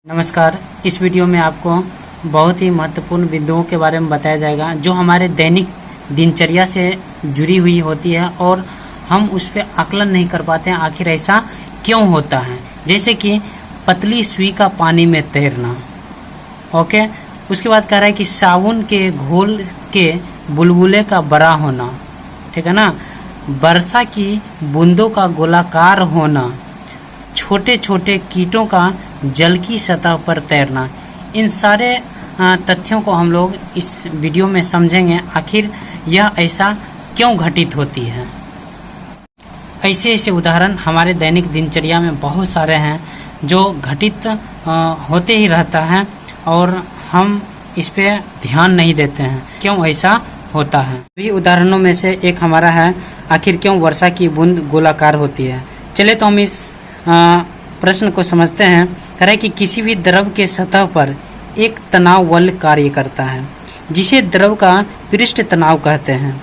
नमस्कार। इस वीडियो में आपको बहुत ही महत्वपूर्ण बिंदुओं के बारे में बताया जाएगा जो हमारे दैनिक दिनचर्या से जुड़ी हुई होती है और हम उस पर आकलन नहीं कर पाते हैं आखिर ऐसा क्यों होता है। जैसे कि पतली सुई का पानी में तैरना। ओके, उसके बाद कह रहा है कि साबुन के घोल के बुलबुले का बड़ा होना, ठीक है ना। वर्षा की बूंदों का गोलाकार होना, छोटे छोटे कीटों का जल की सतह पर तैरना। इन सारे तथ्यों को हम लोग इस वीडियो में समझेंगे आखिर यह ऐसा क्यों घटित होती है। ऐसे ऐसे उदाहरण हमारे दैनिक दिनचर्या में बहुत सारे हैं जो घटित होते ही रहता है और हम इस पे ध्यान नहीं देते हैं क्यों ऐसा होता है। भी उदाहरणों में से एक हमारा है आखिर क्यों वर्षा की बूंद गोलाकार होती है। चले तो हम इस प्रश्न को समझते हैं। कह रहा है कि किसी भी द्रव के सतह पर एक तनाव बल कार्य करता है जिसे द्रव का पृष्ठ तनाव कहते हैं।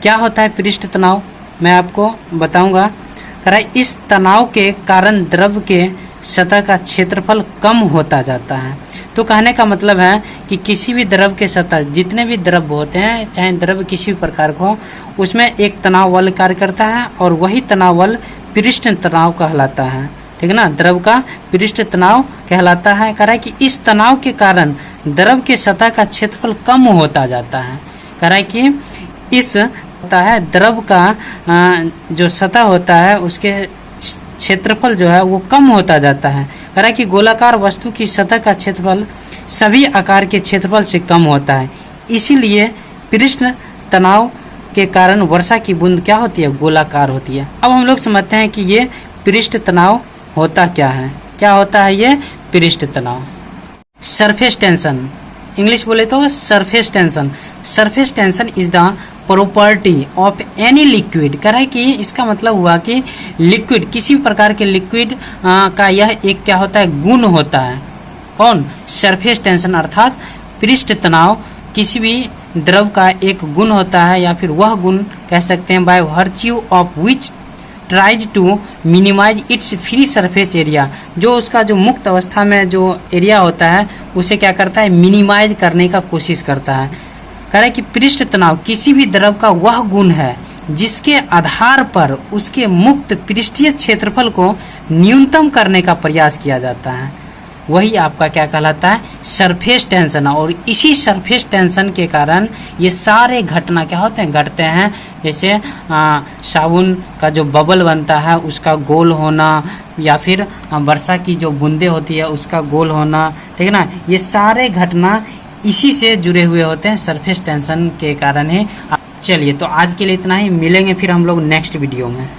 क्या होता है पृष्ठ तनाव, मैं आपको बताऊंगा। कह रहा है इस तनाव के कारण द्रव के सतह का क्षेत्रफल कम होता जाता है। तो कहने का मतलब है कि किसी भी द्रव के सतह, जितने भी द्रव होते हैं, चाहे द्रव किसी भी प्रकार का हो, उसमें एक तनाव बल कार्य करता है और वही तनाव बल पृष्ठ तनाव कहलाता है, ठीक है ना। द्रव का पृष्ठ तनाव कहलाता है। कह रहा है कि इस तनाव के कारण द्रव के सतह का क्षेत्रफल कम होता जाता है। कह रहा है कि इस होता है द्रव का जो सतह होता है उसके क्षेत्रफल जो है वो कम होता जाता है। कह रहा है कि गोलाकार वस्तु की सतह का क्षेत्रफल सभी आकार के क्षेत्रफल से कम होता है, इसीलिए पृष्ठ तनाव के कारण वर्षा की बूंद क्या होती है, गोलाकार होती है। अब हम लोग समझते हैं कि ये पृष्ठ तनाव होता क्या है। क्या होता है ये पृष्ठ तनाव? सरफेस टेंशन, इंग्लिश बोले तो surface tension. Surface tension is the property of any liquid. कह रहा है कि इसका मतलब हुआ कि लिक्विड, किसी भी प्रकार के लिक्विड का यह एक क्या होता है, गुण होता है। कौन? सरफेस टेंशन अर्थात पृष्ठ तनाव किसी भी द्रव का एक गुण होता है या फिर वह गुण कह सकते हैं by virtue of which tries to minimise its free surface area. जो उसका जो मुक्त अवस्था में जो एरिया होता है उसे क्या करता है, मिनिमाइज करने का कोशिश करता है। कह रहा है कि पृष्ठ तनाव किसी भी द्रव का वह गुण है जिसके आधार पर उसके मुक्त पृष्ठीय क्षेत्रफल को न्यूनतम करने का प्रयास किया जाता है, वही आपका क्या कहलाता है, सरफेस टेंशन। और इसी सरफेस टेंशन के कारण ये सारे घटना क्या होते हैं, घटते हैं। जैसे साबुन का जो बबल बनता है उसका गोल होना या फिर वर्षा की जो बूंदे होती है उसका गोल होना, ठीक है ना। ये सारे घटना इसी से जुड़े हुए होते हैं, सरफेस टेंशन के कारण ही। चलिए तो आज के लिए इतना ही, मिलेंगे फिर हम लोग नेक्स्ट वीडियो में।